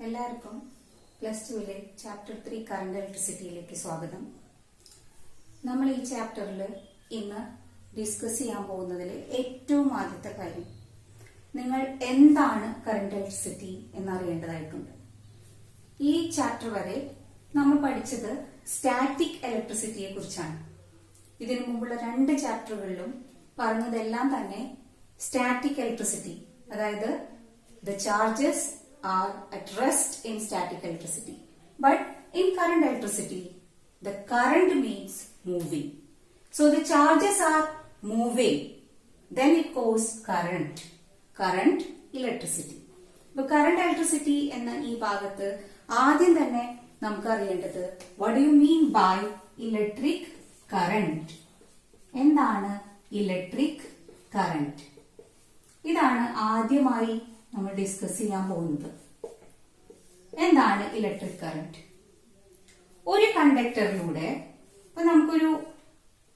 എല്ലാവർക്കും plus ടുവിലെ chapter 3 current ഇലക്ട്രിസിറ്റിയിലേക്ക് സ്വാഗതം. നമ്മൾ ഈ ചാപ്റ്ററിൽ ഇന്ന് ഡിസ്കസ് ചെയ്യാൻ പോകുന്നതിൽ ഏറ്റവും ആദ്യത്തെ കാര്യം, നിങ്ങൾ എന്താണ് കറണ്ട് ഇലക്ട്രിസിറ്റി എന്നറിയേണ്ടതായിട്ടുണ്ട്. ഈ ചാപ്റ്റർ വരെ നമ്മൾ പഠിച്ചത് സ്റ്റാറ്റിക് ഇലക്ട്രിസിറ്റിയെ കുറിച്ചാണ്. ഇതിനു മുമ്പുള്ള 2 ചാപ്റ്ററുകളിലും പറഞ്ഞതെല്ലാം തന്നെ സ്റ്റാറ്റിക് ഇലക്ട്രിസിറ്റി, അതായത് the charges are at rest in static electricity. But in current electricity, the current means moving. So the charges are moving. Then it goes current. Current electricity. So current electricity എന്ന ഈ ഭാഗത്ത് ആദ്യം തന്നെ നമുക്ക് അറിയേണ്ടത് what do you mean by electric current? എന്താണ് electric current? ഇതാണ് ആദ്യമായി നമ്മൾ ഡിസ്കസ് ചെയ്യാൻ പോകുന്നത്. എന്താണ് ഇലക്ട്രിക് കറന്റ്? ഒരു കണ്ടക്ടറിലൂടെ ഇപ്പൊ നമുക്കൊരു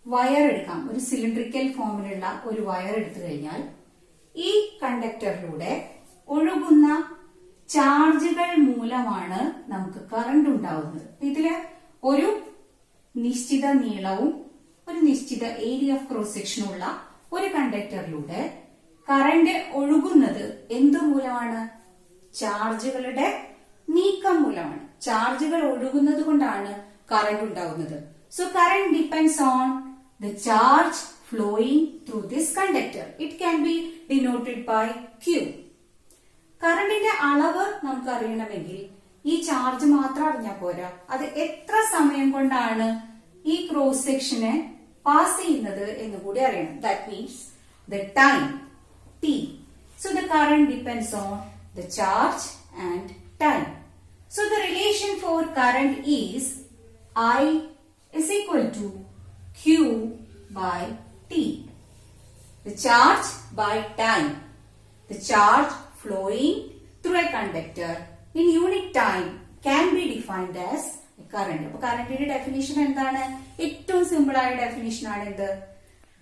വയർ എടുക്കാം. ഒരു സിലിണ്ടറിക്കൽ ഫോമിലുള്ള ഒരു വയർ എടുത്തു കഴിഞ്ഞാൽ ഈ കണ്ടക്ടറിലൂടെ ഒഴുകുന്ന ചാർജുകൾ മൂലമാണ് നമുക്ക് കറന്റ് ഉണ്ടാവുന്നത്. ഇതില് ഒരു നിശ്ചിത നീളവും ഒരു നിശ്ചിത ഏരിയ ഓഫ് ക്രോസ് സെക്ഷനുള്ള ഒരു കണ്ടക്ടറിലൂടെ കറന്റ് ഒഴുകുന്നത് എന്തു മൂലമാണ്? ചാർജുകളുടെ നീക്കം മൂലമാണ്. ചാർജുകൾ ഒഴുകുന്നത് കൊണ്ടാണ് കറന്റ് ഉണ്ടാകുന്നത്. So current depends on the charge flowing through this conductor. It can be denoted by Q. കറന്റിന്റെ അളവ് നമുക്ക് അറിയണമെങ്കിൽ ഈ ചാർജ് മാത്രം അറിഞ്ഞാൽ പോരാ, അത് എത്ര സമയം കൊണ്ടാണ് ഈ ക്രോസ് സെക്ഷനെ പാസ് ചെയ്യുന്നത് എന്ന് കൂടി അറിയണം. That means the time T. So the current depends on the charge and time. So the relation for current is I is equal to Q by T. The charge by time. The charge flowing through a conductor in unit time can be defined as a current. അപ്പോൾ കറന്റിന്റെ definition എന്താണ്? ഏറ്റവും simple ആയ definition ആണ് എന്ത്?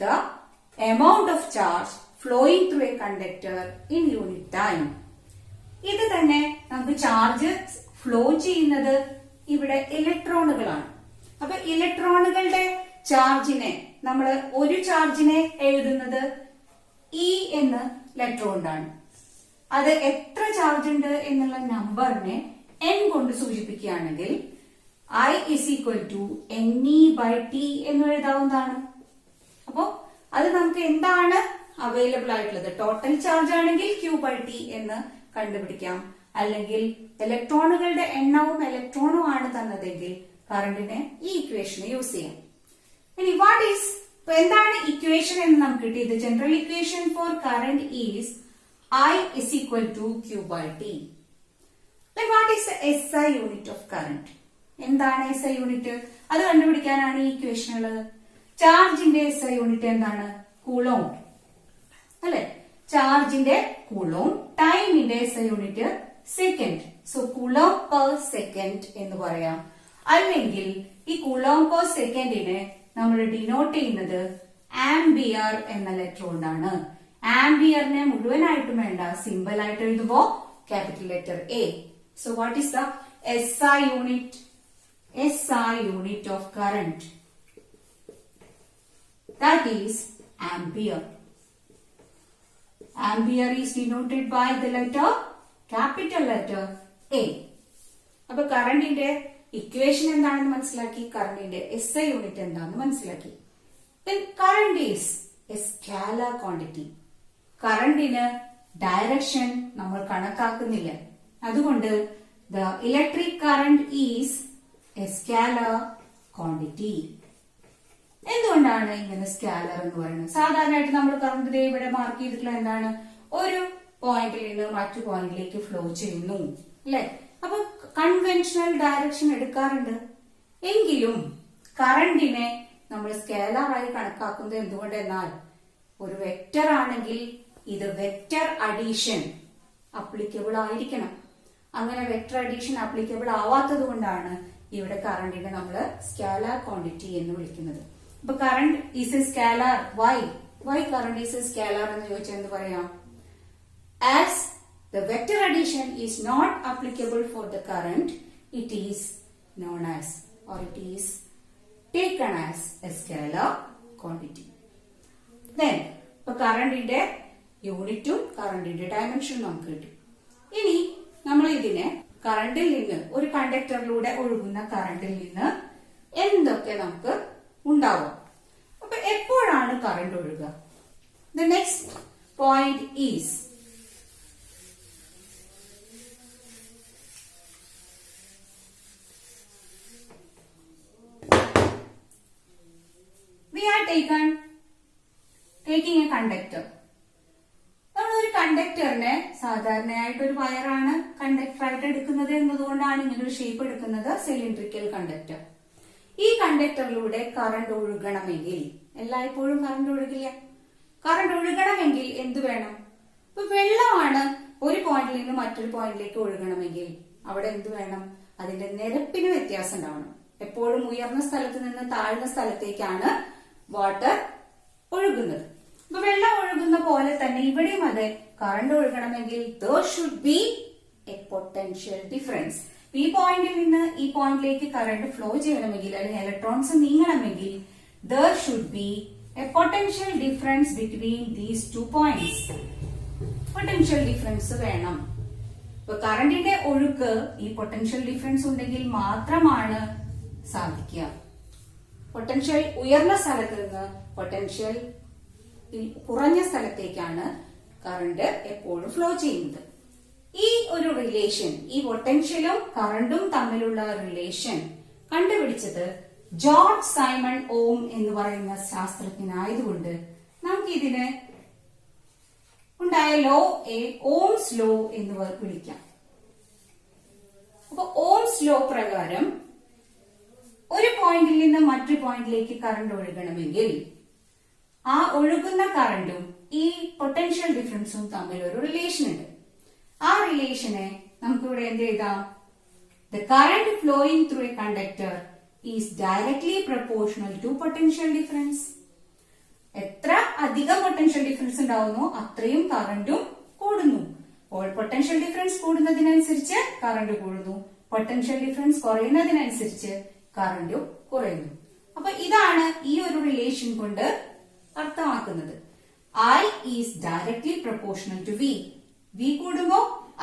The amount of charge flowing through a conductor in unit time. ഇത് തന്നെ നമുക്ക് ചാർജ് ഫ്ലോ ചെയ്യുന്നത് ഇവിടെ ഇലക്ട്രോണുകളാണ്. അപ്പൊ ഇലക്ട്രോണുകളുടെ ചാർജിനെ നമ്മൾ ഒരു ചാർജിനെ എഴുതുന്നത് E എന്ന് ലെറ്റർ കൊണ്ടാണ്. അത് എത്ര ചാർജ് ഉണ്ട് എന്നുള്ള നമ്പറിനെ N കൊണ്ട് സൂചിപ്പിക്കുകയാണെങ്കിൽ I is equal to NE by T എന്ന് എഴുതാവുന്നതാണ്. അപ്പോ അത് നമുക്ക് എന്താണ് അവൈലബിൾ ആയിട്ടുള്ളത്? ടോട്ടൽ ചാർജ് ആണെങ്കിൽ Q by T എന്ന് കണ്ടുപിടിക്കാം. അല്ലെങ്കിൽ ഇലക്ട്രോണുകളുടെ എണ്ണവും ഇലക്ട്രോണും ആണ് തന്നതെങ്കിൽ കറണ്ടിനെ ഈ ഇക്വേഷന് യൂസ് ചെയ്യാം. ഇനി വാട്ട് ഈസ്, എന്താണ് ഇക്വേഷൻ എന്ന് നമുക്ക് കിട്ടിയത്? General equation for current is I is equal to Q by T. Then what is the SI unit of current? എന്താണ് SI യൂണിറ്റ്? അത് കണ്ടുപിടിക്കാനാണ് ഈ ഇക്വേഷൻ ഉള്ളത്. ചാർജിന്റെ SI യൂണിറ്റ് എന്താണ്? കൂളോം അല്ലെ? ചാർജിന്റെ കൂളോം. ടൈമിന്റെ SI unit second. So coulomb per second എന്ന് പറയാം. അല്ലെങ്കിൽ ഈ കൂളോം പെർ സെക്കൻഡിനെ നമ്മൾ ഡിനോട്ട് ചെയ്യുന്നത് ആംബിയർ എന്ന ലെറ്റർ കൊണ്ടാണ്. ആംബിയറിനെ മുഴുവനായിട്ടും വേണ്ട, സിമ്പിൾ ആയിട്ട് എഴുതുമ്പോ capital letter A. So what is the SI unit? SI unit of current, that is ampere. Ampere is denoted by the letter capital letter A. അപ്പൊ കറണ്ടിന്റെ ഇക്വേഷൻ എന്താണെന്ന് മനസ്സിലാക്കി, കറണ്ടിന്റെ SI യൂണിറ്റ് എന്താണെന്ന് മനസ്സിലാക്കി. Then current is a scalar quantity. കറണ്ടിന് direction നമ്മൾ കണക്കാക്കുന്നില്ല. അതുകൊണ്ട് the electric current is a scalar quantity. എന്തുകൊണ്ടാണ് ഇങ്ങനെ സ്കാലർ എന്ന് പറയുന്നത്? സാധാരണയായിട്ട് നമ്മൾ കറണ്ട് ഇവിടെ മാർക്ക് ചെയ്തിട്ടുള്ള എന്താണ്? ഒരു പോയിന്റിൽ നിന്ന് മറ്റു പോയിന്റിലേക്ക് ഫ്ലോ ചെയ്യുന്നു അല്ലെ? അപ്പൊ കൺവെൻഷണൽ ഡയറക്ഷൻ എടുക്കാറുണ്ട്. എങ്കിലും കറണ്ടിനെ നമ്മൾ സ്കാലർ ആയി കണക്കാക്കുന്നത് എന്തുകൊണ്ടെന്നാൽ ഒരു വെക്റ്റർ ആണെങ്കിൽ ഇത് വെക്റ്റർ അഡീഷൻ അപ്ലിക്കബിൾ ആയിരിക്കണം. അങ്ങനെ വെക്റ്റർ അഡീഷൻ അപ്ലിക്കബിൾ ആവാത്തത് കൊണ്ടാണ് ഇവിടെ കറണ്ടിനെ നമ്മൾ സ്കാലർ ക്വാണ്ടിറ്റി എന്ന് വിളിക്കുന്നത്. അപ്പൊ current is a scalar. Why current is a scalar എന്ന് ചോദിച്ചാൽ എന്ത് പറയാം? As the vector addition is not applicable for the current, it is known as, or it is taken as a scalar quantity. Then കറണ്ടിന്റെ യൂണിറ്റും കറണ്ടിന്റെ ഡയമെൻഷനും നമുക്ക് കിട്ടും. ഇനി നമ്മൾ ഇതിനെ കറണ്ടിൽ നിന്ന്, ഒരു കണ്ടക്ടറിലൂടെ ഒഴുകുന്ന കറണ്ടിൽ നിന്ന് എന്തൊക്കെ നമുക്ക് ഉണ്ടാവും? അപ്പൊ എപ്പോഴാണ് current ഒഴുകുക? The next point is we are taking a conductor. നമ്മൾ ഒരു കണ്ടക്ടറിനെ സാധാരണയായിട്ട് ഒരു വയറാണ് കണ്ടക്ടർ ആയിട്ട് എടുക്കുന്നത് എന്നതുകൊണ്ടാണ് ഇങ്ങനെ ഒരു ഷേപ്പ് എടുക്കുന്നത്, സിലിണ്ടറിക്കൽ കണ്ടക്ടർ. ഈ കണ്ടക്ടറിലൂടെ കറണ്ട് ഒഴുകണമെങ്കിൽ, എല്ലായ്പ്പോഴും കറണ്ട് ഒഴുകില്ല, കറണ്ട് ഒഴുകണമെങ്കിൽ എന്ത് വേണം? ഇപ്പൊ വെള്ളമാണ് ഒരു പോയിന്റിൽ നിന്ന് മറ്റൊരു പോയിന്റിലേക്ക് ഒഴുകണമെങ്കിൽ അവിടെ എന്ത് വേണം? അതിന്റെ നിരപ്പിന് വ്യത്യാസം ഉണ്ടാവണം. എപ്പോഴും ഉയർന്ന സ്ഥലത്ത് നിന്ന് താഴ്ന്ന സ്ഥലത്തേക്കാണ് വാട്ടർ ഒഴുകുന്നത്. അപ്പൊ വെള്ളം ഒഴുകുന്ന പോലെ തന്നെ ഇവിടെയും അതെ, current ഒഴുകണമെങ്കിൽ there should be a potential difference. ഈ പോയിന്റിൽ നിന്ന് ഈ പോയിന്റിലേക്ക് കറണ്ട് ഫ്ലോ ചെയ്യണമെങ്കിൽ, അല്ലെങ്കിൽ electrons നീങ്ങണമെങ്കിൽ there should be a potential difference between these two points. Potential difference വേണം. ഇപ്പൊ കറണ്ടിന്റെ ഒഴുക്ക് ഈ പൊട്ടൻഷ്യൽ ഡിഫറൻസ് ഉണ്ടെങ്കിൽ മാത്രമാണ് സാധിക്കുക. പൊട്ടൻഷ്യൽ ഉയർന്ന സ്ഥലത്ത് നിന്ന് പൊട്ടൻഷ്യൽ കുറഞ്ഞ സ്ഥലത്തേക്കാണ് കറണ്ട് എപ്പോഴും ഫ്ലോ ചെയ്യുന്നത്. ഈ ഒരു റിലേഷൻ, ഈ പൊട്ടൻഷ്യലും കറണ്ടും തമ്മിലുള്ള റിലേഷൻ കണ്ടുപിടിച്ചത് ജോർജ് സൈമൺ ഓം എന്ന് പറയുന്ന ശാസ്ത്രജ്ഞനായതുകൊണ്ട് നമുക്ക് ഇതിന് ഉണ്ടായ ലോ ഓംസ് ലോ എന്ന് വിളിക്കാം. അപ്പൊ ഓംസ് ലോ പ്രകാരം ഒരു പോയിന്റിൽ നിന്ന് മറ്റൊരു പോയിന്റിലേക്ക് കറണ്ട് ഒഴുകണമെങ്കിൽ ആ ഒഴുകുന്ന കറണ്ടും ഈ പൊട്ടൻഷ്യൽ ഡിഫറൻസും തമ്മിൽ ഒരു റിലേഷൻ ഉണ്ട്. ആ റിലേഷനെ നമുക്കിവിടെ എന്ത് എഴുതാം? The current flowing through a conductor is directly proportional to potential difference. എത്ര അധികം പൊട്ടൻഷ്യൽ ഡിഫറൻസ് ഉണ്ടാവുന്നു അത്രയും കറണ്ടും കൂടുന്നു. പൊട്ടൻഷ്യൽ ഡിഫറൻസ് കൂടുന്നതിനനുസരിച്ച് കറണ്ട് കൂടുന്നു, പൊട്ടൻഷ്യൽ ഡിഫറൻസ് കുറയുന്നതിനനുസരിച്ച് കറണ്ടും കുറയുന്നു. അപ്പൊ ഇതാണ് ഈ ഒരു റിലേഷൻ കൊണ്ട് അർത്ഥമാക്കുന്നത്. I is directly proportional to V. V കൂടുമ്പോ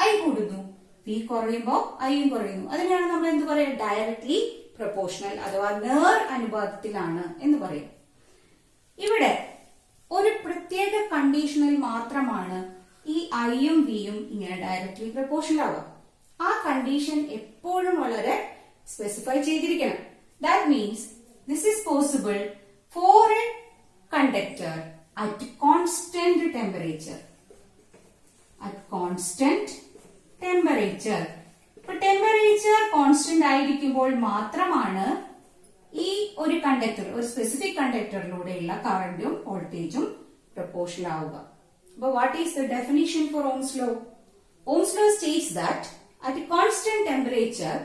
I കൂടുന്നു, V കുറയുമ്പോ I കുറയുന്നു. അതിനാണ് നമ്മൾ എന്ത് പറയാ? ഡയറക്ട്ലി പ്രൊപ്പോർഷണൽ അഥവാ നേർ അനുപാതത്തിലാണ് എന്ന് പറയും. ഇവിടെ ഒരു പ്രത്യേക കണ്ടീഷനിൽ മാത്രമാണ് ഈ ഐയും വിയും ഇങ്ങനെ ഡയറക്ട്ലി പ്രൊപ്പോർഷണൽ ആവുക. ആ കണ്ടീഷൻ എപ്പോഴും വളരെ സ്പെസിഫൈ ചെയ്തിരിക്കണം. That means this is possible for A conductor at constant temperature. At constant temperature. ഇപ്പൊ ടെമ്പറേച്ചർ കോൺസ്റ്റന്റ് ആയിരിക്കുമ്പോൾ മാത്രമാണ് ഈ ഒരു കണ്ടക്ടർ, ഒരു സ്പെസിഫിക് കണ്ടക്ടറിലൂടെയുള്ള കറന്റും വോൾട്ടേജും പ്രൊപ്പോർഷണൽ ആവുക. അപ്പൊ what is the definition for Ohm's law? Ohm's law states that at constant temperature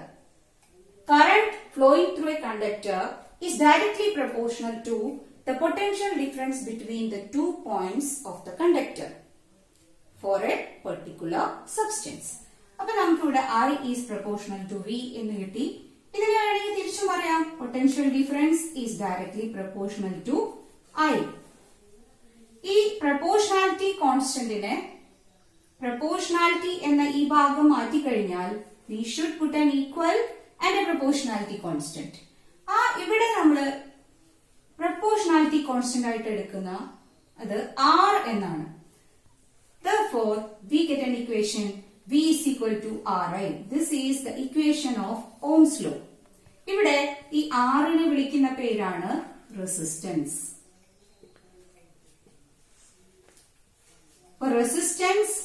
current flowing through a conductor is directly proportional to the potential difference between the 2 points of the conductor for a particular substance. അപ്പോൾ നമുക്ക് ഇവിടെ I is proportional to V എന്ന് കിട്ടി. ഇതിനെ വേണമെങ്കിൽ തിരിച്ചും പറയാം, potential difference is directly proportional to I. ഈ പ്രൊപ്പോർഷണാലിറ്റി കോൺസ്റ്റന്റിനെ, പ്രൊപ്പോർഷണാലിറ്റി എന്ന ഈ ഭാഗം മാറ്റി കഴിഞ്ഞാൽ we should put an equal and a proportionality constant. ഇവിടെ നമ്മള് പ്രൊപ്പോർഷണാലിറ്റി കോൺസ്റ്റന്റ് ആയിട്ട് എടുക്കുന്ന അത് R എന്നാണ്. Therefore, we get an equation V is equal to Ri. This is the equation of Ohm's law. ഇവിടെ ഈ R നെ വിളിക്കുന്ന പേരാണ് റെസിസ്റ്റൻസ്. റെസിസ്റ്റൻസ്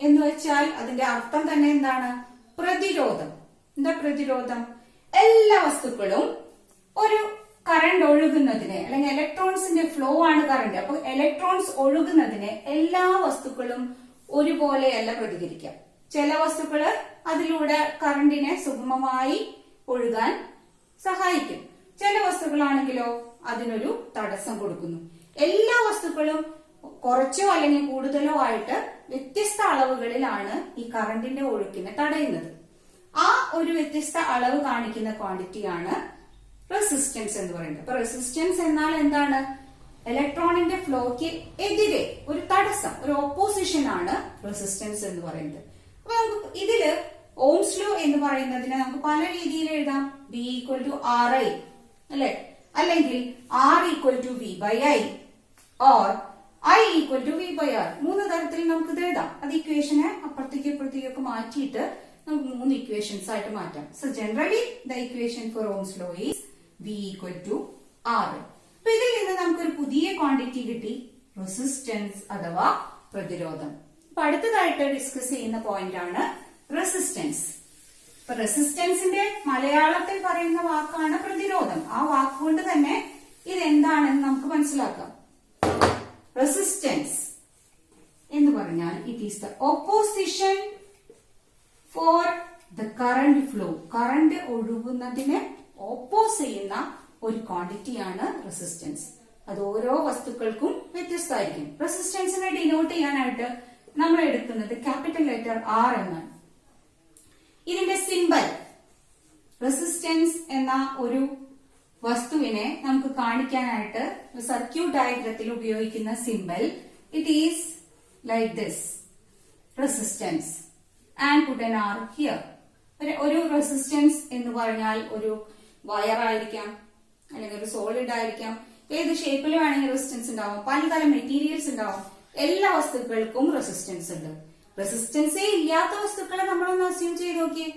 എന്ന് വെച്ചാൽ അതിന്റെ അർത്ഥം തന്നെ എന്താണ്? പ്രതിരോധം. എന്താ പ്രതിരോധം? എല്ലാ വസ്തുക്കളും ഒരു കറണ്ട് ഒഴുകുന്നതിനെ, അല്ലെങ്കിൽ ഇലക്ട്രോൺസിന്റെ ഫ്ലോ ആണ് കറണ്ട്. അപ്പൊ ഇലക്ട്രോൺസ് ഒഴുകുന്നതിനെ എല്ലാ വസ്തുക്കളും ഒരുപോലെയല്ല പ്രതികരിക്കാം. ചില വസ്തുക്കള് അതിലൂടെ കറണ്ടിനെ സുഗമമായി ഒഴുകാൻ സഹായിക്കും, ചില വസ്തുക്കളാണെങ്കിലോ അതിനൊരു തടസ്സം കൊടുക്കുന്നു. എല്ലാ വസ്തുക്കളും കുറച്ചോ അല്ലെങ്കിൽ കൂടുതലോ ആയിട്ട് വ്യത്യസ്ത അളവുകളിലാണ് ഈ കറണ്ടിന്റെ ഒഴുക്കിനെ തടയുന്നത്. ആ ഒരു വ്യത്യസ്ത അളവ് കാണിക്കുന്ന ക്വാണ്ടിറ്റിയാണ് റെസിസ്റ്റൻസ് എന്ന് പറയുന്നത്. അപ്പൊ റെസിസ്റ്റൻസ് എന്നാൽ എന്താണ്? ഇലക്ട്രോണിന്റെ ഫ്ലോയ്ക്ക് എതിരെ ഒരു തടസ്സം, ഒരു ഓപ്പോസിഷൻ ആണ് റെസിസ്റ്റൻസ് എന്ന് പറയുന്നത്. അപ്പൊ നമുക്ക് ഇതില് ഓംസ് ലോ എന്ന് പറയുന്നതിനെ നമുക്ക് പല രീതിയിൽ എഴുതാം. V equal to R I അല്ലെ, അല്ലെങ്കിൽ R equal to V by I, or I equal to V by R. 3 തരത്തിൽ നമുക്ക് ഇത് എഴുതാം. അത് ഇക്വേഷനെ അപ്പുറത്തേക്ക് ഇപ്പുറത്തേക്കൊക്കെ മാറ്റിയിട്ട് നമുക്ക് 3 ഇക്വേഷൻസ് ആയിട്ട് മാറ്റാം. So generally the equation for Ohm's law is V equal to R. അപ്പൊ ഇതിൽ നിന്ന് നമുക്കൊരു പുതിയ ക്വാണ്ടിറ്റി കിട്ടി, റെസിസ്റ്റൻസ് അഥവാ പ്രതിരോധം. അപ്പൊ അടുത്തതായിട്ട് ഡിസ്കസ് ചെയ്യുന്ന പോയിന്റ് ആണ് റെസിസ്റ്റൻസ്. ഇപ്പൊ റെസിസ്റ്റൻസിന്റെ മലയാളത്തിൽ പറയുന്ന വാക്കാണ് പ്രതിരോധം. ആ വാക്കുകൊണ്ട് തന്നെ ഇതെന്താണെന്ന് നമുക്ക് മനസ്സിലാക്കാം. റെസിസ്റ്റൻസ് എന്ന് പറഞ്ഞാൽ it is the opposition for the current flow. Current ഒഴുകുന്നതിനെ ഓപ്പോസ് ചെയ്യുന്ന ഒരു ക്വാണ്ടിറ്റിയാണ് റെസിസ്റ്റൻസ്. അത് ഓരോ വസ്തുക്കൾക്കും വ്യത്യസ്തമായിരിക്കും. റെസിസ്റ്റൻസിനെ ഡിനോട്ട് ചെയ്യാനായിട്ട് നമ്മൾ എടുക്കുന്നത് ക്യാപിറ്റൽ ലെറ്റർ ആർ എന്നാണ്. ഇതിന്റെ സിമ്പൽ, റെസിസ്റ്റൻസ് എന്ന ഒരു വസ്തുവിനെ നമുക്ക് കാണിക്കാനായിട്ട് സർക്യൂട്ട് ഡയഗ്രത്തിൽ ഉപയോഗിക്കുന്ന symbol it is like this, resistance, and put an are here. ഒരു റെസിസ്റ്റൻസ് എന്ന് പറഞ്ഞാൽ ഒരു വയർ ആയിരിക്കാം, അല്ലെങ്കിൽ ഒരു സോളിഡ് ആയിരിക്കാം, ഏത് ഷേപ്പിൽ വേണമെങ്കിൽ റെസിസ്റ്റൻസ് ഉണ്ടാവും. പലതരം മെറ്റീരിയൽസ് ഉണ്ടാവും. എല്ലാ വസ്തുക്കൾക്കും റെസിസ്റ്റൻസ് ഉണ്ട്. റെസിസ്റ്റൻസേ ഇല്ലാത്ത വസ്തുക്കളെ നമ്മളൊന്ന് അസ്യൂം ചെയ്ത് നോക്കിയേ.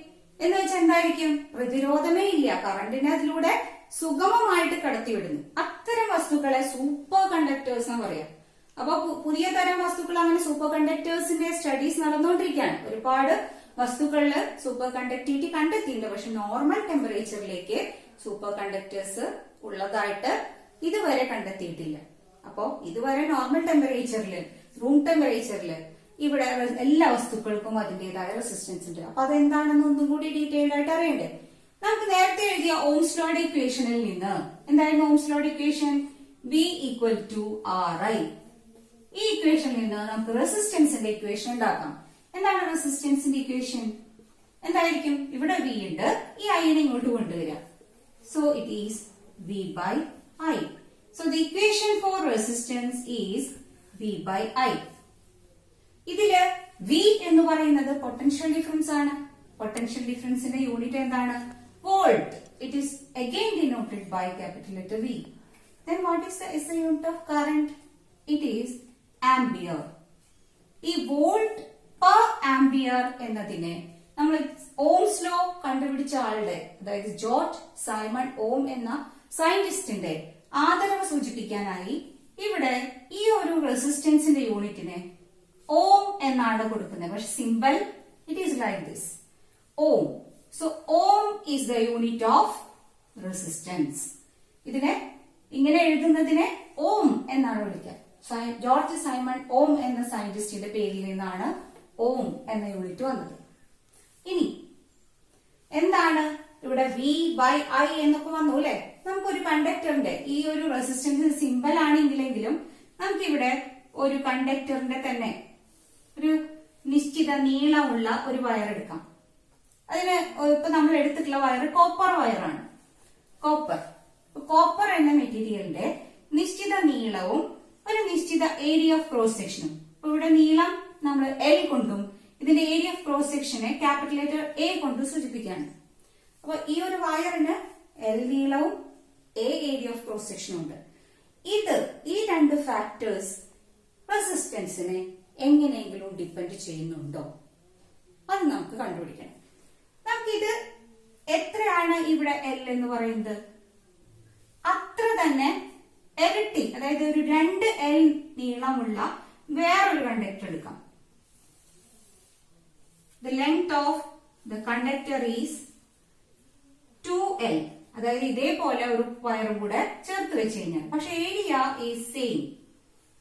എന്ന് വെച്ചാൽ എന്തായിരിക്കും? പ്രതിരോധമേ ഇല്ല, കറണ്ടിനെ അതിലൂടെ സുഗമമായിട്ട് കടത്തിവിടുന്നു. അത്തരം വസ്തുക്കളെ സൂപ്പർ കണ്ടക്ടേഴ്സ് എന്ന് പറയാം. അപ്പൊ പുതിയ തരം വസ്തുക്കൾ, അങ്ങനെ സൂപ്പർ കണ്ടക്ടേഴ്സിന്റെ സ്റ്റഡീസ് നടന്നുകൊണ്ടിരിക്കുകയാണ്. ഒരുപാട് വസ്തുക്കളില് സൂപ്പർ കണ്ടക്ടിവിറ്റി കണ്ടെത്തിയിട്ടുണ്ട്. പക്ഷെ നോർമൽ ടെമ്പറേച്ചറിലേക്ക് സൂപ്പർ കണ്ടക്ടേഴ്സ് ഉള്ളതായിട്ട് ഇതുവരെ കണ്ടെത്തിയിട്ടില്ല. അപ്പോ ഇതുവരെ നോർമൽ ടെമ്പറേച്ചറിൽ, റൂം ടെമ്പറേച്ചറിൽ ഇവിടെ എല്ലാ വസ്തുക്കൾക്കും അതിന്റേതായ റെസിസ്റ്റൻസ് ഉണ്ട്. അപ്പൊ അതെന്താണെന്ന് ഒന്നും കൂടി ഡീറ്റെയിൽഡ് ആയിട്ട് അറിയണ്ടേ? നമുക്ക് നേരത്തെ എഴുതിയ ഓംസ് ലോയുടെ ഇക്വേഷനിൽ നിന്ന് എന്തായിരുന്നു ഓംസ് ലോയുടെ equation? V equal to R I. ഈ ഇക്വേഷനിൽ നിന്ന് നമുക്ക് റെസിസ്റ്റൻസിന്റെ ഇക്വേഷൻ ഉണ്ടാക്കാം. എന്താണ് റെസിസ്റ്റൻസിന്റെ ഇക്വേഷൻ? എന്തായിരിക്കും? ഇവിടെ വി ഉണ്ട്, ഈ ഐനെ ഇങ്ങോട്ട് കൊണ്ടുവരാം. So it is V by I. So the equation for resistance is V by I. ഇതില് വി എന്ന് പറയുന്നത് പൊട്ടൻഷ്യൽ ഡിഫറൻസ് ആണ്. പൊട്ടൻഷ്യൽ ഡിഫറൻസിന്റെ യൂണിറ്റ് എന്താണ്? Volt. It is again denoted by capital letter V. Then what is the SI unit of current? It is ampere. ഈ volt per ampere എന്നതിനെ നമ്മൾ ഓംസ് ലോ കണ്ടുപിടിച്ച ആളുടെ, അതായത് ജോർജ് സൈമൺ ഓം എന്ന സയന്റിസ്റ്റിന്റെ ആദരവ് സൂചിപ്പിക്കാനായി ഇവിടെ ഈ ഒരു റെസിസ്റ്റൻസിന്റെ യൂണിറ്റിനെ ഓം എന്നാണ് കൊടുക്കുന്നത്. പക്ഷെ symbol it is like this, ohm. So ohm is the unit of resistance. ഇതിനെ ഇങ്ങനെ എഴുതുന്നതിനെ ഓം എന്നാണ് വിളിക്കുക. ജോർജ് സൈമൺ ഓം എന്ന സയന്റിസ്റ്റിന്റെ പേരിൽ നിന്നാണ് ഓം എന്ന യൂണിറ്റ് വന്നത്. ഇനി എന്താണ് ഇവിടെ വി ബൈ ഐ എന്നൊക്കെ വന്നു അല്ലെ? നമുക്കൊരു കണ്ടക്ടറിന്റെ ഈ ഒരു റെസിസ്റ്റൻസ് സിമ്പൽ ആണെങ്കിലെങ്കിലും നമുക്കിവിടെ ഒരു കണ്ടക്ടറിന്റെ തന്നെ ഒരു നിശ്ചിത നീളമുള്ള ഒരു വയർ എടുക്കാം. അതിന് ഇപ്പൊ നമ്മൾ എടുത്തിട്ടുള്ള വയർ കോപ്പർ വയറാണ്. കോപ്പർ എന്ന മെറ്റീരിയലിന്റെ നിശ്ചിത നീളവും ഒരു നിശ്ചിത ഏരിയ ഓഫ് ക്രോസ് സെക്ഷനും. ഇവിടെ നീളം നമ്മൾ എൽ കൊണ്ടും ഇതിന്റെ ഏരിയ ഓഫ് ക്രോസ് സെക്ഷനെ ക്യാപിറ്റൽ ലെറ്റർ എ കൊണ്ട് സൂചിപ്പിക്കുകയാണ്. അപ്പൊ ഈ ഒരു വയറിന് എൽ നീളവും എ ഏരിയ ഓഫ് ക്രോസ് സെക്ഷനും ഉണ്ട്. ഈ രണ്ട് ഫാക്ടേഴ്സ് റെസിസ്റ്റൻസിനെ എങ്ങനെയെങ്കിലും ഡിപ്പെൻഡ് ചെയ്യുന്നുണ്ടോ? അത് നമുക്ക് കണ്ടുപിടിക്കണം. നമുക്കിത് എത്രയാണ് ഇവിടെ എൽ എന്ന് പറയുന്നത്? അത്ര തന്നെ ഇരട്ടി, അതായത് ഒരു 2 എൽ നീളമുള്ള വേറൊരു കണ്ടക്ടർ എടുക്കാം. The length of the conductor is 2L. അതായത് ഇതേപോലെ ഒരു വയറും കൂടെ ചേർത്ത് വെച്ച് കഴിഞ്ഞാൽ, പക്ഷെ ഏരിയ ഈസ് സെയിം.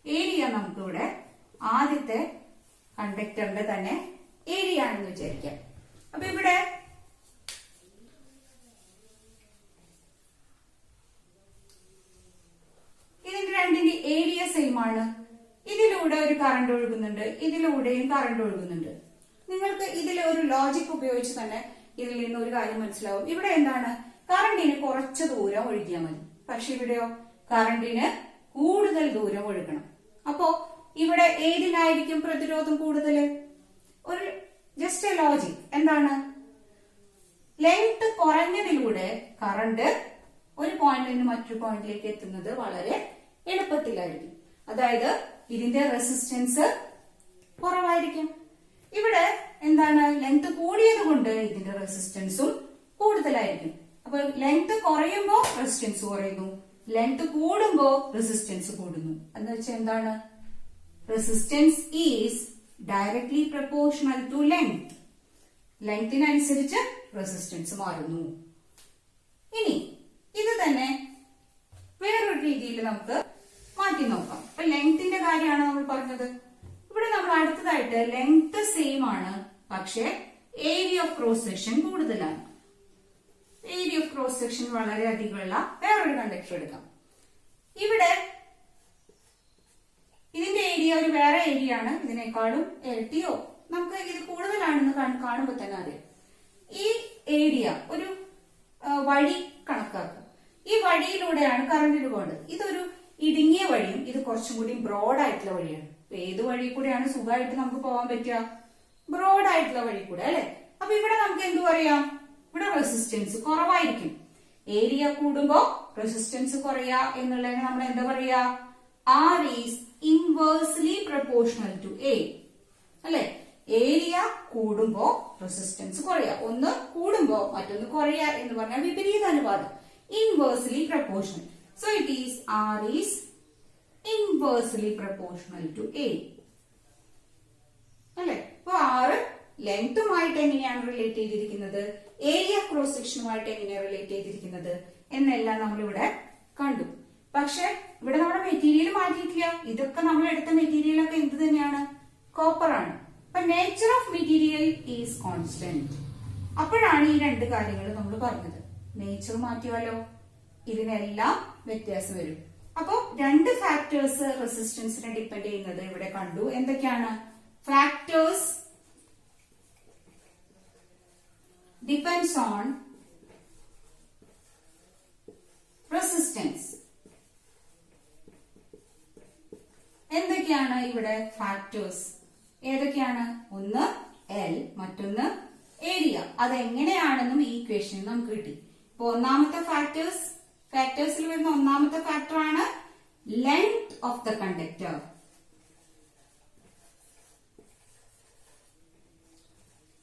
ഏരിയ നമുക്കിവിടെ ആദ്യത്തെ കണ്ടക്ടറിന്റെ തന്നെ ഏരിയ ആണെന്ന് വിചാരിക്കാം. അപ്പൊ ഇവിടെ ഇതിന്റെ രണ്ടിന്റെ ഏരിയ സെയിം ആണ്. ഇതിലൂടെ കറണ്ട് ഒഴുകുന്നുണ്ട്, ഇതിലൂടെയും കറണ്ട് ഒഴുകുന്നുണ്ട്. നിങ്ങൾക്ക് ഇതിലെ ഒരു ലോജിക് ഉപയോഗിച്ച് തന്നെ ഇതിൽ നിന്ന് ഒരു കാര്യം മനസ്സിലാവും. ഇവിടെ എന്താണ്, കറണ്ടിന് കുറച്ച് ദൂരം ഒഴുകിയാൽ മതി. പക്ഷെ ഇവിടെയോ കറണ്ടിന് കൂടുതൽ ദൂരം ഒഴുകണം. അപ്പോ ഇവിടെ ഏതിനായിരിക്കും പ്രതിരോധം കൂടുതൽ? ഒരു ജസ്റ്റ് എ ലോജിക് എന്താണ്, ലെങ്ത് കുറഞ്ഞതിലൂടെ കറണ്ട് ഒരു പോയിന്റിൽ നിന്ന് മറ്റൊരു പോയിന്റിലേക്ക് എത്തുന്നത് വളരെ എളുപ്പത്തിലായിരിക്കും. അതായത് ഇതിന്റെ റെസിസ്റ്റൻസ് കുറവായിരിക്കും. ഇവിടെ എന്താണ്, ലെങ്ത് കൂടിയത് കൊണ്ട് ഇതിന്റെ റെസിസ്റ്റൻസും കൂടുതലായിരിക്കും. അപ്പൊ ലെങ്ത് കുറയുമ്പോ റെസിസ്റ്റൻസ് കുറയുന്നു, ലെങ്ത് കൂടുമ്പോ റെസിസ്റ്റൻസ് കൂടുന്നു. എന്ന് വെച്ചാൽ എന്താണ്, resistance is directly proportional to length. ലെങ്തിനനുസരിച്ച് റെസിസ്റ്റൻസ് മാറുന്നു. ഇനി ഇത് തന്നെ വേറൊരു രീതിയിൽ നമുക്ക് മാറ്റി നോക്കാം. അപ്പൊ ലെങ്ത്തിന്റെ കാര്യമാണ് നമ്മൾ പറഞ്ഞത്. ഇവിടെ നമ്മൾ അടുത്തതായിട്ട് ലെങ്ത് സെയിം ആണ്, പക്ഷെ ഏരിയ ഓഫ് ക്രോസ് സെക്ഷൻ കൂടുതലാണ്. ഏരിയ ഓഫ് ക്രോസ് സെക്ഷൻ വളരെ അധികമുള്ള വേറൊരു കണ്ടക്ടർ എടുക്കാം. ഇവിടെ ഇതിന്റെ ഏരിയ ഒരു വേറെ ഏരിയ ആണ്, ഇതിനേക്കാളും ഇരട്ടിയോ നമുക്ക് ഇത് കൂടുതലാണെന്ന് കാണുമ്പോൾ തന്നെ അറിയാം. ഈ ഏരിയ ഒരു വഴി കണക്കാക്കുക. ഈ വഴിയിലൂടെയാണ് കറണ്ടിന് പോകേണ്ടത്. ഇതൊരു ഇടുങ്ങിയ വഴിയും ഇത് കുറച്ചും കൂടി ബ്രോഡ് ആയിട്ടുള്ള വഴിയാണ്. ഏത് വഴി കൂടെയാണ് സുഖമായിട്ട് നമുക്ക് പോകാൻ പറ്റുക? ബ്രോഡ് ആയിട്ടുള്ള വഴി കൂടെ അല്ലെ. അപ്പൊ ഇവിടെ നമുക്ക് എന്ത് പറയാം, ഇവിടെ റെസിസ്റ്റൻസ് കുറവായിരിക്കും. ഏരിയ കൂടുമ്പോ റെസിസ്റ്റൻസ് കുറയാ എന്നുള്ളതിന് നമ്മൾ എന്താ പറയാ, R is inversely proportional to A അല്ലെ. ഏരിയ കൂടുമ്പോ റെസിസ്റ്റൻസ് കുറയാ, ഒന്ന് കൂടുമ്പോ മറ്റൊന്ന് കുറയാ എന്ന് പറഞ്ഞാൽ വിപരീത അനുപാതം, inversely proportional. So it is R is inversely proportional to A അല്ലെ. അപ്പൊ R ലെങ്തുമായിട്ട് എങ്ങനെയാണ് റിലേറ്റ് ചെയ്തിരിക്കുന്നത്, ഏരിയ ക്രോസ് സെക്ഷനുമായിട്ട് എങ്ങനെയാണ് റിലേറ്റ് ചെയ്തിരിക്കുന്നത് എന്നെല്ലാം നമ്മൾ ഇവിടെ കണ്ടു. പക്ഷെ ഇവിടെ നമ്മുടെ മെറ്റീരിയൽ മാറ്റിയിട്ടില്ല. ഇതൊക്കെ നമ്മൾ എടുത്ത മെറ്റീരിയൽ ഒക്കെ എന്ത് തന്നെയാണ്, കോപ്പർ ആണ്. അപ്പൊ nature of material is constant. അപ്പോഴാണ് ഈ രണ്ട് കാര്യങ്ങൾ നമ്മൾ പറഞ്ഞത്. നേച്ചർ മാറ്റിയാലോ ഇതിനെല്ലാം വ്യത്യാസം വരും. അപ്പോ രണ്ട് ഫാക്ടേഴ്സ് റെസിസ്റ്റൻസിനെ ഡിപ്പെൻഡ് ചെയ്യുന്നത് ഇവിടെ കണ്ടു. എന്തൊക്കെയാണ് ഫാക്ടേഴ്സ്? Depends on resistance. എന്തൊക്കെയാണ് ഇവിടെ ഫാക്ടേഴ്സ്? ഏതൊക്കെയാണ്? ഒന്ന് L, മറ്റൊന്ന് ഏരിയ. അതെങ്ങനെയാണെന്നും ഈ ഇക്വേഷനിൽ നമുക്ക് കിട്ടി. ഇപ്പൊ ഒന്നാമത്തെ ഫാക്ടേഴ്സിൽ വരുന്ന ഒന്നാമത്തെ ഫാക്ടർ ആണ് length of the conductor.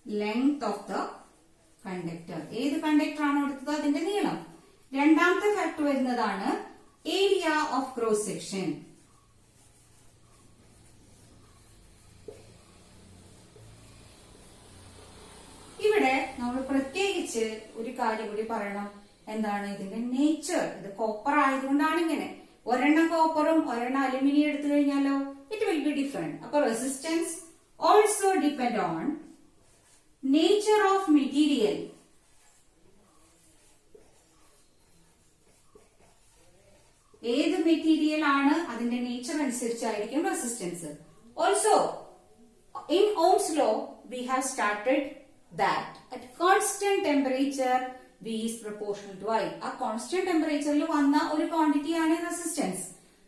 Length of the conductor, ഏത് കണ്ടക്ടർ ആണോ എടുത്തത് അതിന്റെ നീളം. രണ്ടാമത്തെ ഫാക്ടർ വരുന്നതാണ് ഏരിയ ഓഫ് ക്രോസ് സെക്ഷൻ. ഇവിടെ നമ്മൾ പ്രത്യേകിച്ച് ഒരു കാര്യം കൂടി പറയണം. എന്താണ് ഇതിന്റെ നേച്ചർ? ഇത് കോപ്പർ ആയതുകൊണ്ടാണ് ഇങ്ങനെ. ഒരെണ്ണം കോപ്പറും ഒരെണ്ണം അലുമിനിയം എടുത്തു കഴിഞ്ഞാലോ ഇറ്റ് വിൽ ബി ഡിഫറെന്റ്. അപ്പൊ resistance also depend on nature of material. ഏത് മെറ്റീരിയൽ ആണ് അതിന്റെ നേച്ചർ അനുസരിച്ചായിരിക്കും resistance. Also in Ohm's law we have started that at constant temperature V is proportional to I. ആ constant ടെമ്പറേച്ചറിൽ വന്ന ഒരു quantity ആണ് resistance.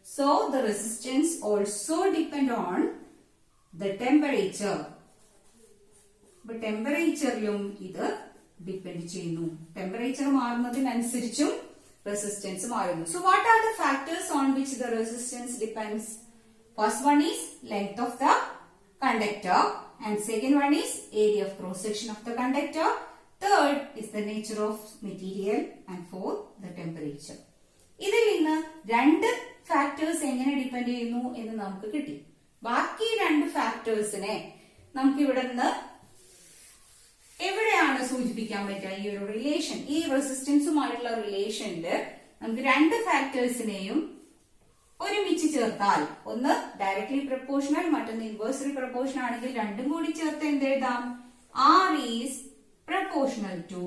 So the resistance also depend on the temperature. അപ്പൊ ടെമ്പറേച്ചറിലും ഇത് ഡിപ്പെൻഡ് ചെയ്യുന്നു. ടെമ്പറേച്ചർ മാറുന്നതിനനുസരിച്ചും റെസിസ്റ്റൻസ് മാറുന്നു. So what are the factors on which the resistance depends? First one is length of the conductor and second one is area of cross section of the conductor. Third is the nature of material and fourth the temperature. ഇതിൽ നിന്ന് രണ്ട് factors എങ്ങനെ depend ചെയ്യുന്നു എന്ന് നമുക്ക് കിട്ടി. ബാക്കി രണ്ട് ഫാക്ടേഴ്സിനെ നമുക്ക് ഇവിടെ നിന്ന് എവിടെയാണ് സൂചിപ്പിക്കാൻ പറ്റുക? ഈ ഒരു റിലേഷൻ, ഈ റെസിസ്റ്റൻസുമായിട്ടുള്ള റിലേഷനില് നമുക്ക് രണ്ട് ഫാക്ടേഴ്സിനെയും ഒരുമിച്ച് ചേർത്താൽ, ഒന്ന് ഡയറക്ട്ലി പ്രൊപ്പോർഷണൽ മറ്റൊന്ന് ഇൻവേഴ്സ്ലി പ്രൊപ്പോർഷണൽ ആണെങ്കിൽ രണ്ടും കൂടി ചേർത്ത് എന്ത് എഴുതാം? R is proportional to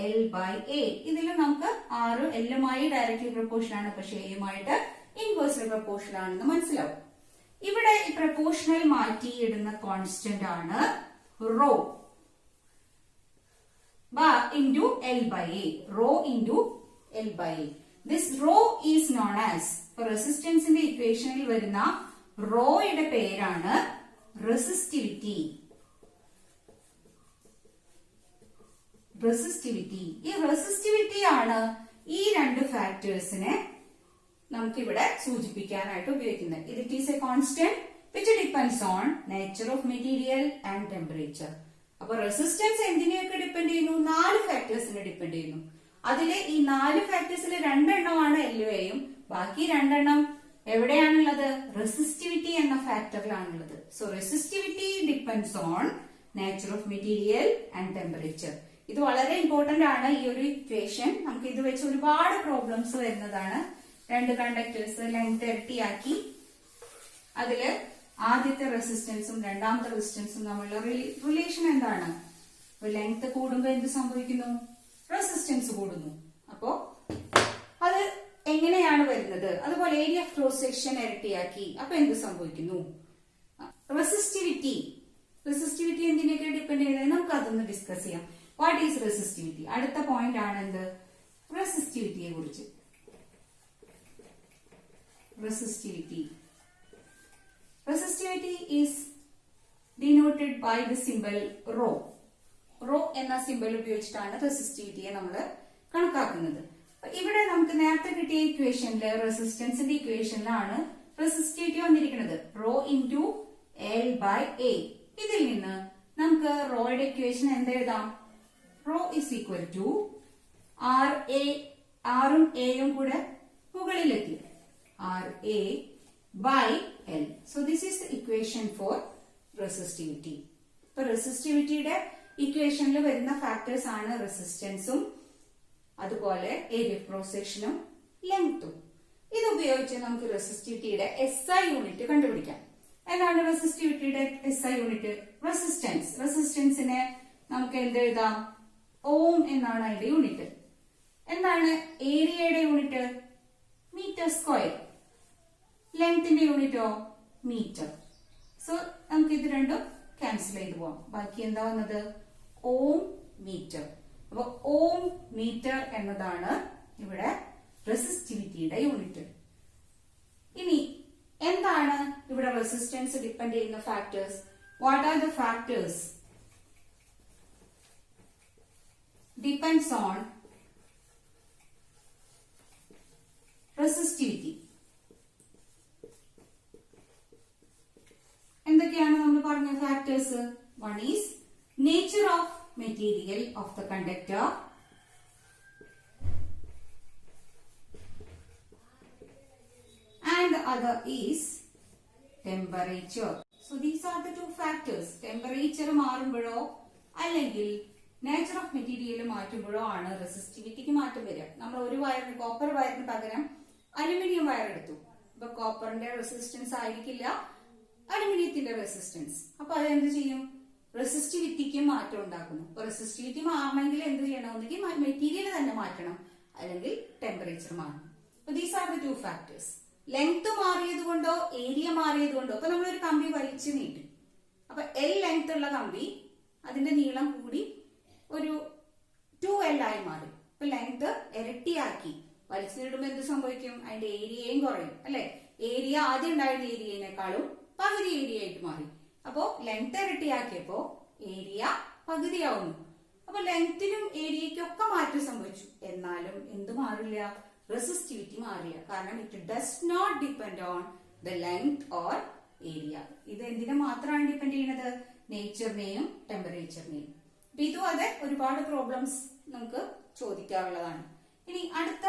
L by A. ഇതിൽ നമുക്ക് R L മായി ഡയറക്ട്ലി പ്രൊപ്പോർഷണൽ ആണ്, പക്ഷെ A യുമായിട്ട് ഇൻവേഴ്സ്ലി പ്രൊപ്പോർഷണൽ ആണെന്ന് മനസ്സിലാവും. ഇവിടെ ഈ പ്രപ്പോർഷണൽ മാറ്റിയിടുന്ന കോൺസ്റ്റന്റ് ആണ് raw into L by A. Rho into L by A. This rho is known as, resistance in the equation വരുന്ന rho യുടെ പേരാണ് resistivity. ഈ resistivity ആണ് ഈ രണ്ട് ഫാക്ടേഴ്സിനെ നമുക്ക് ഇവിടെ സൂചിപ്പിക്കാനായിട്ട് ഉപയോഗിക്കുന്നത്. It is a constant which depends on nature of material and temperature. അപ്പൊ റെസിസ്റ്റൻസ് എന്തിനെയൊക്കെ ഡിപ്പെൻഡ് ചെയ്യുന്നു? 4 ഫാക്ടേഴ്സിനെ ഡിപ്പെൻഡ് ചെയ്യുന്നു. അതിലെ ഈ 4 ഫാക്ടേഴ്സിൽ 2 എണ്ണമാണ് LUAയും ബാക്കി 2 എണ്ണം എവിടെയാണുള്ളത്? റെസിസ്റ്റിവിറ്റി എന്ന ഫാക്ടറിലാണുള്ളത്. So resistivity depends on nature of material and temperature. ഇത് വളരെ ഇമ്പോർട്ടന്റ് ആണ്. ഈ ഒരു ഇക്വേഷൻ നമുക്ക് ഇത് വെച്ച് ഒരുപാട് പ്രോബ്ലംസ് വരുന്നതാണ്. 2 കണ്ടക്ടേഴ്സ് ലെങ്ത് ഇരട്ടിയാക്കി അതില് ആദ്യത്തെ റെസിസ്റ്റൻസും രണ്ടാമത്തെ റെസിസ്റ്റൻസും തമ്മിലുള്ള റിലേഷൻ എന്താണ്? ലെങ്ത് കൂടുമ്പോൾ എന്ത് സംഭവിക്കുന്നു? റെസിസ്റ്റൻസ് കൂടുന്നു. അപ്പോ അത് എങ്ങനെയാണ് വരുന്നത്? അതുപോലെ ഏരിയ ഓഫ് ക്രോസ് സെക്ഷൻ ഇരട്ടിയാക്കി അപ്പൊ എന്ത് സംഭവിക്കുന്നു? റെസിസ്റ്റിവിറ്റി എന്തിനൊക്കെ ഡിപ്പെൻഡ് ചെയ്യുന്നത്? നമുക്ക് അതൊന്ന് ഡിസ്കസ് ചെയ്യാം. What is resistivity? അടുത്ത പോയിന്റ് ആണ് എന്ത്? റെസിസ്റ്റിവിറ്റിയെ കുറിച്ച്. Resistivity is denoted by the symbol rho. Rho എന്ന സിമ്പൽ ഉപയോഗിച്ചിട്ടാണ് റെസിസ്റ്റിവിറ്റിയെ നമ്മൾ കണക്കാക്കുന്നത്. ഇവിടെ നമുക്ക് നേരത്തെ കിട്ടിയ ഇക്വേഷനില് റെസിസ്റ്റൻസിന്റെ ഇക്വേഷനിലാണ് റെസിസ്റ്റിവിറ്റി വന്നിരിക്കുന്നത്. Rho into L by A. ഇതിൽ നിന്ന് നമുക്ക് റോയുടെ ഇക്വേഷൻ എന്തെഴുതാം? റോ ഇസ് ഈക്വൽ ടു ആറും എയും കൂടെ മുകളിലെത്തി RA by L. So this is the equation for resistivity. ഇപ്പൊ റെസിസ്റ്റിവിറ്റിയുടെ ഇക്വേഷനിൽ വരുന്ന ഫാക്ടേഴ്സ് ആണ് റെസിസ്റ്റൻസും അതുപോലെ ഏരിയ ഓഫ് ക്രോസ് സെക്ഷനും ലെങ്തും. ഇത് ഉപയോഗിച്ച് നമുക്ക് റെസിസ്റ്റിവിറ്റിയുടെ SI യൂണിറ്റ് കണ്ടുപിടിക്കാം. എന്താണ് റെസിസ്റ്റിവിറ്റിയുടെ SI യൂണിറ്റ്? റെസിസ്റ്റൻസിനെ നമുക്ക് എന്തെഴുതാം? ഓം എന്നാണ് അതിന്റെ യൂണിറ്റ്. എന്താണ് ഏരിയയുടെ യൂണിറ്റ്? Metre square. ലെങ്ത്തിന്റെ യൂണിറ്റോ? മീറ്റർ. സോ നമുക്ക് ഇത് രണ്ടും ക്യാൻസൽ ചെയ്ത് പോവാം. ബാക്കി എന്താ വന്നത്? Ohm metre. അപ്പൊ ഓം മീറ്റർ എന്നതാണ് ഇവിടെ റെസിസ്റ്റിവിറ്റിയുടെ യൂണിറ്റ്. ഇനി എന്താണ് ഇവിടെ റെസിസ്റ്റൻസ് ഡിപ്പെൻഡ് ചെയ്യുന്ന factors? What are the factors depends on resistivity? എന്തൊക്കെയാണ് നമ്മൾ പറഞ്ഞ factors? One is nature of material of the conductor, and the other is temperature. So these are the two factors. Temperature മാറുമ്പോഴോ അല്ലെങ്കിൽ nature of material മാറ്റുമ്പോഴോ ആണ് റെസിസ്റ്റിവിറ്റിക്ക് മാറ്റം വരിക. നമ്മൾ ഒരു വയറിന് കോപ്പർ വയറിന് പകരം അലുമിനിയം വയർ എടുത്തു. അപ്പൊ കോപ്പറിന്റെ റെസിസ്റ്റൻസ് ആയിരിക്കില്ല അലുമിനിയത്തിന്റെ റെസിസ്റ്റൻസ്. അപ്പൊ അതെന്ത് ചെയ്യും? റെസിസ്റ്റിവിറ്റിക്ക് മാറ്റം ഉണ്ടാക്കുന്നു. അപ്പൊ റെസിസ്റ്റിവിറ്റി മാറണമെങ്കിൽ എന്ത് ചെയ്യണം? ഒന്നുകിൽ മെറ്റീരിയൽ തന്നെ മാറ്റണം അല്ലെങ്കിൽ ടെമ്പറേച്ചർ മാറണം. അപ്പൊ these are the two factors. Length മാറിയത് കൊണ്ടോ ഏരിയ മാറിയത് കൊണ്ടോ, അപ്പൊ നമ്മളൊരു കമ്പി വലിച്ചു നീട്ടി, അപ്പൊ L ലെങ്ത് ഉള്ള കമ്പി അതിന്റെ നീളം കൂടി ഒരു 2L ആയി മാറി. ഇപ്പൊ ലെങ്ത് ഇരട്ടിയാക്കി വലിച്ചു നീട്ടുമ്പോ എന്ത് സംഭവിക്കും? അതിന്റെ ഏരിയയും കുറയും അല്ലെ? ഏരിയ ആദ്യം ഉണ്ടായിരുന്ന ഏരിയനേക്കാളും പകുതി ഏരിയ ആയിട്ട് മാറി. അപ്പോ ലെങ്ത് ഇരട്ടിയാക്കിയപ്പോ ഏരിയ പകുതിയാവുന്നു. അപ്പൊ ലെങ്തിനും ഏരിയയ്ക്കും ഒക്കെ മാറ്റം സംഭവിച്ചു. എന്നാലും എന്ത് മാറില്ല? റെസിസ്റ്റിവിറ്റി മാറില്ല. കാരണം it does not depend on the length or area. ഇത് എന്തിനെ മാത്രമാണ് ഡിപ്പെൻഡ് ചെയ്യുന്നത്? നേച്ചറിനെയും ടെമ്പറേച്ചറിനെയും. അപ്പൊ ഇതും അതെ ഒരുപാട് പ്രോബ്ലംസ് നമുക്ക് ചോദിക്കാറുള്ളതാണ്. ഇനി അടുത്ത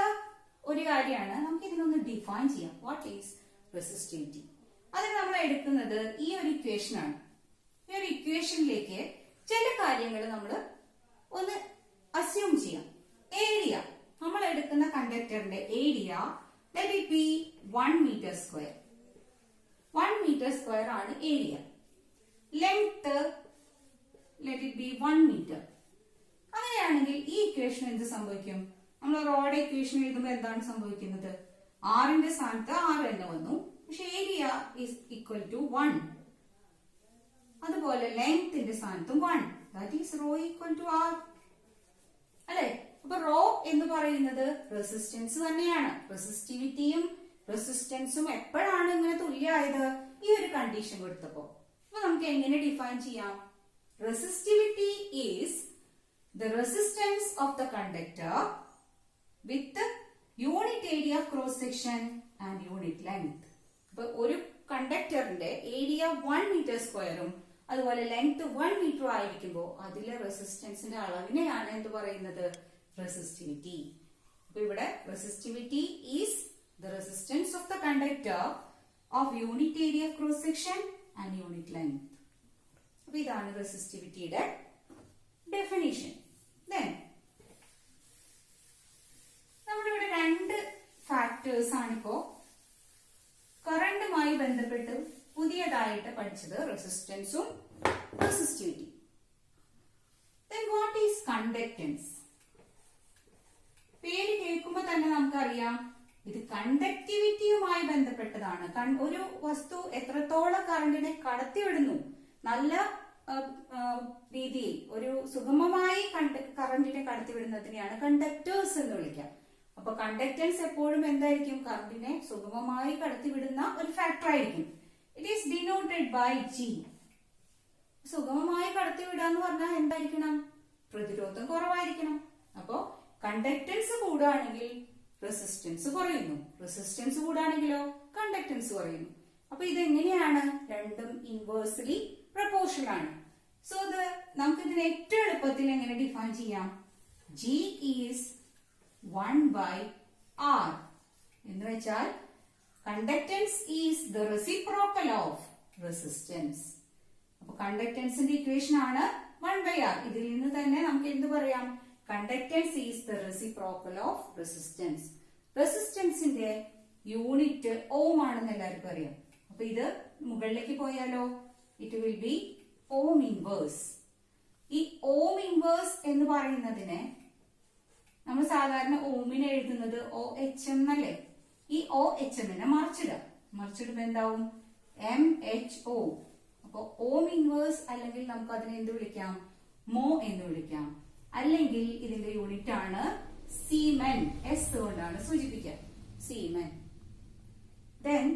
ഒരു കാര്യമാണ്, നമുക്ക് ഇതിനൊന്ന് ഡിഫൈൻ ചെയ്യാം. What is resistivity? അതിന് നമ്മൾ എടുക്കുന്നത് ഈ ഒരു ഇക്വേഷൻ ആണ്. ഈ ഒരു ഇക്വേഷനിലേക്ക് ചില കാര്യങ്ങൾ നമ്മൾ ഒന്ന് അസ്യൂം ചെയ്യാം. ഏരിയ, നമ്മൾ എടുക്കുന്ന കണ്ടക്ടറിന്റെ area let it be 1 meter square. 1 meter square ആണ് area. Length let it be 1 meter. അങ്ങനെയാണെങ്കിൽ ഈ ഇക്വേഷൻ എന്ത് സംഭവിക്കും? നമ്മൾ റോഡ് ഇക്വേഷൻ എഴുതുമ്പോൾ എന്താണ് സംഭവിക്കുന്നത്? 6ന്റെ സ്ഥാനത്ത് 6 എന്ന് വന്നു. പക്ഷെ ഏരിയ ഈസ് ഈക്വൽ ടു 1. അതുപോലെ ലെങ്ത്തിന്റെ സ്ഥാനത്തും 1. That is rho equal to R. അല്ലെ? അപ്പൊ റോ എന്ന് പറയുന്നത് റെസിസ്റ്റൻസ് തന്നെയാണ്. റെസിസ്റ്റിവിറ്റിയും റെസിസ്റ്റൻസും എപ്പോഴാണ് ഇങ്ങനെ തുല്യമായത്? ഈ ഒരു കണ്ടീഷൻ കൊടുത്തപ്പോ. അപ്പൊ നമുക്ക് എങ്ങനെ ഡിഫൈൻ ചെയ്യാം? Resistivity is the resistance of the conductor with the unit area of cross section and unit length. അപ്പൊ ഒരു കണ്ടക്ടറിന്റെ ഏരിയ 1 മീറ്റർ സ്ക്വയറും അതുപോലെ ലെങ്ത് 1 മീറ്റർ ആയിരിക്കുമ്പോൾ അതിലെ റെസിസ്റ്റൻസിന്റെ അളവിനെയാണ് എന്ത് പറയുന്നത്? റെസിസ്റ്റിവിറ്റി. അപ്പൊ ഇവിടെ resistivity is the resistance of the conductor of unit area of cross section and unit length. അപ്പൊ ഇതാണ് റെസിസ്റ്റിവിറ്റിയുടെ ഡെഫിനിഷൻ. നമ്മുടെ ഇവിടെ 2 ഫാക്ടേഴ്സ് ആണിപ്പോ കറണ്ടുമായി ബന്ധപ്പെട്ട് പുതിയതായിട്ട് പഠിച്ചത്, റെസിസ്റ്റൻസും റെസിസ്റ്റിവിറ്റി. What is conductance? പേര് കേൾക്കുമ്പോ തന്നെ നമുക്കറിയാം ഇത് കണ്ടക്ടിവിറ്റിയുമായി ബന്ധപ്പെട്ടതാണ്. ഒരു വസ്തു എത്രത്തോളം കറണ്ടിനെ കടത്തിവിടുന്നു, നല്ല രീതിയിൽ ഒരു സുഗമമായി കറണ്ടിനെ കടത്തിവിടുന്നതിനെയാണ് കണ്ടക്ടേഴ്സ് എന്ന് വിളിക്കുക. അപ്പൊ കണ്ടക്ടൻസ് എപ്പോഴും എന്തായിരിക്കും? കറണ്ടിനെ സുഗമമായി കടത്തിവിടുന്ന ഒരു ഫാക്ടർ ആയിരിക്കും. It is denoted by G. സുഗമമായി കടത്തിവിടുക എന്ന് പറഞ്ഞാൽ എന്തായിരിക്കണം? പ്രതിരോധം കുറവായിരിക്കണം. അപ്പോ കണ്ടക്ടൻസ് കൂടുകയാണെങ്കിൽ റെസിസ്റ്റൻസ് കുറയുന്നു, റെസിസ്റ്റൻസ് കൂടുകയാണെങ്കിലോ കണ്ടക്ടൻസ് കുറയുന്നു. അപ്പൊ ഇതെങ്ങനെയാണ്? രണ്ടും ഇൻവേഴ്സ്ലി പ്രപ്പോർഷണൽ ആണ്. സോ നമുക്ക് ഇതിനെ ഏറ്റവും എളുപ്പത്തിൽ എങ്ങനെ ഡിഫൈൻ ചെയ്യാം? G ഈസ് 1 by R എന്ന് വെച്ചാൽ conductance is the reciprocal of resistance. അപ്പൊ കണ്ടക്ടൻസിന്റെ ഇക്വേഷൻ ആണ് 1 by R. ഇതിൽ നിന്ന് തന്നെ നമുക്ക് എന്ത് പറയാം? Conductance is the reciprocal of resistance. റെസിസ്റ്റൻസിന്റെ യൂണിറ്റ് ഓം ആണെന്ന് എല്ലാവർക്കും അറിയാം. അപ്പൊ ഇത് മുകളിലേക്ക് പോയാലോ it will be Om inverse. ഈ ഓം ഇൻവേഴ്സ് എന്ന് പറയുന്നതിനെ നമ്മൾ സാധാരണ ഓമിനെ എഴുതുന്നത് OH എന്നല്ലേ? ഈ OH നെ മറിച്ചിടുമ്പോ എന്താവും? MHO. അപ്പൊ ഓം ഇൻവേഴ്സ് അല്ലെങ്കിൽ നമുക്ക് അതിനെ എന്ത് വിളിക്കാം? മോ എന്ന് വിളിക്കാം. അല്ലെങ്കിൽ ഇതിന്റെ യൂണിറ്റ് ആണ് സീമെൻ. എസ് കൊണ്ടാണ് സൂചിപ്പിക്കുക, സീമെൻ. ദെൻ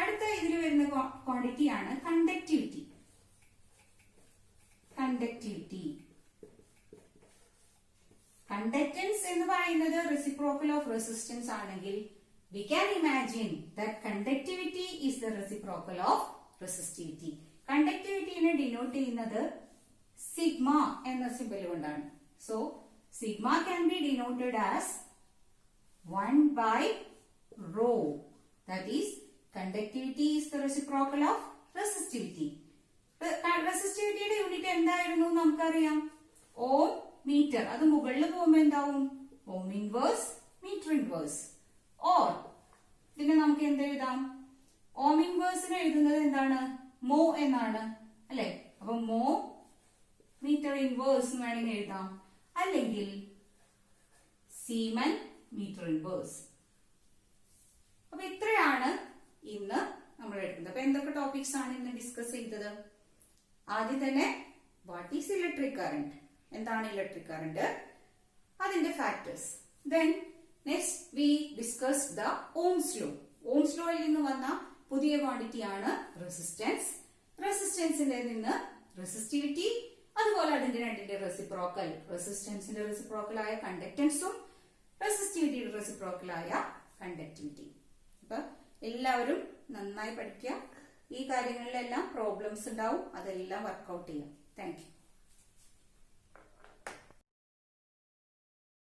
അടുത്ത ഇതിൽ വരുന്ന ക്വാണ്ടിറ്റി ആണ് കണ്ടക്ടിവിറ്റി. കണ്ടക്ടൻസ് എന്ന് പറയുന്നത് റെസിപ്രോക്കൽ ഓഫ് റെസിസ്റ്റൻസ് ആണെങ്കിൽ we can imagine that conductivity is the reciprocal of resistivity. കണ്ടക്ടിവിറ്റിനെ ഡിനോട്ട് ചെയ്യുന്നത് സിഗ്മ എന്ന സിംബൽ കൊണ്ടാണ്. So sigma can be denoted as 1 by rho. That is, conductivity is the reciprocal of resistivity. റെസിസ്റ്റിവിറ്റിയുടെ unit എന്തായിരുന്നു നമുക്കറിയാം? Ohm metre. അത് മുകളിൽ പോകുമ്പോ എന്താവും? Ohm inverse metre inverse. Or ഇതിനെ നമുക്ക് എന്ത് എഴുതാം? ഓം ഇൻവേഴ്സിനെ എഴുതുന്നത് എന്താണ്? മോ എന്നാണ് അല്ലെ? അപ്പൊ മോ മീറ്റർ ഇൻവേഴ്സ് എന്ന് വേണമെങ്കിൽ എഴുതാം. അല്ലെങ്കിൽ സീമൻ മീറ്റർ ഇൻവേഴ്സ്. അപ്പൊ ഇത്രയാണ് ഇന്ന് നമ്മൾ എടുക്കുന്നത്. അപ്പൊ എന്തൊക്കെ ടോപ്പിക്സ് ആണ് ഇന്ന് ഡിസ്കസ് ചെയ്തത്? ആദ്യം തന്നെ വാട്ട് ഈസ് ഇലക്ട്രിക് കറന്റ്, എന്താണ് ഇലക്ട്രിക് കറന്റ്, അതിന്റെ factors. Then next we discuss the Ohm's law. Ohm's ലോയിൽ നിന്ന് വന്ന പുതിയ ക്വാണ്ടിറ്റി ആണ് റെസിസ്റ്റൻസ്. റെസിസ്റ്റൻസിന്റെ നിന്ന് റെസിസ്റ്റിവിറ്റി, അതുപോലെ അതിന്റെ രണ്ടിന്റെ റെസിപ്രോക്കൽ, റെസിസ്റ്റൻസിന്റെ റെസിപ്രോക്കൽ ആയ കണ്ടക്ടൻസും റെസിസ്റ്റിവിറ്റിയുടെ റെസിപ്രോക്കൽ ആയ കണ്ടക്ടിവിറ്റി. അപ്പൊ എല്ലാവരും നന്നായി പഠിക്കുക. ഈ കാര്യങ്ങളിലെല്ലാം പ്രോബ്ലംസ് ഉണ്ടാവും, അതെല്ലാം വർക്ക്ഔട്ട് ചെയ്യാം. Thank you.